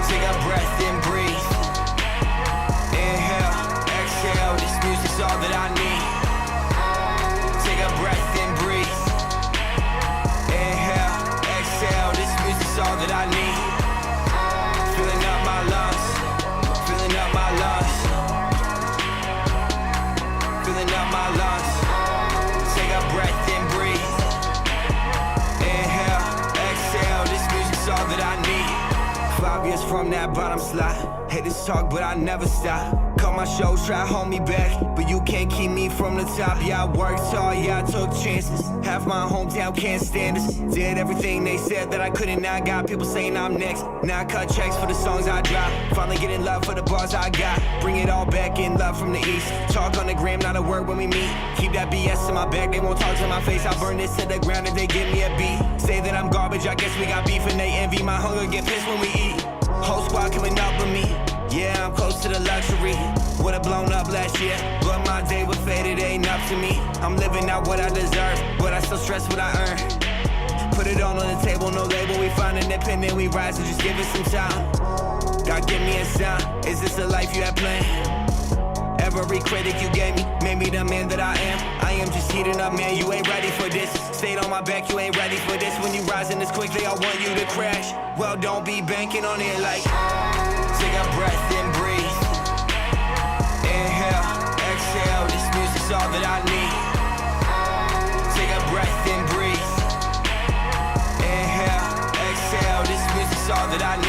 Take a breath and breathe. Inhale, exhale, this music's all that I need. Take a breath and breathe. Inhale, exhale, this music's all that I need. Filling up my lungs, filling up my lungs, filling up my lungs. Take a breath and breathe. Inhale, exhale, this music's all that I need. 5 years from that bottom slide, haters talk but I never stop. Call my shows, try to hold me back, but you can't keep me from the top. Yeah, I worked hard, yeah, I took chances. Half my hometown can't stand us. Did everything they said that I couldn't. Now I got people saying I'm next. Now I cut checks for the songs I drop. Finally getting love for the bars I got. Bring it all back in love from the east. Talk on the gram, not a word when we meet. Keep that BS in my back, they won't talk to my face. I'll burn this to the ground if they give me a beat. Say that I'm garbage, I guess we got beef and they envy my hunger, get pissed when we eat. Whole squad coming up with me. Yeah, I'm close to the luxury. Would've blown up last year, but my day was faded, ain't up to me. I'm living out what I deserve, but I still stress what I earn. Put it all on the table, no label, we find independent, we rise, so just give it some time. God, give me a sign, is this a life you have planned? Every critic you gave me made me the man that I am. I am just heating up, man, you ain't ready for this. Stayed on my back, you ain't ready for this. When you rising this quick, they all want you to crash. Well, don't be banking on it like. Take a breath and breathe. Inhale, exhale, this music's all that I need. Take a breath and breathe. Inhale, exhale, this music's all that I need.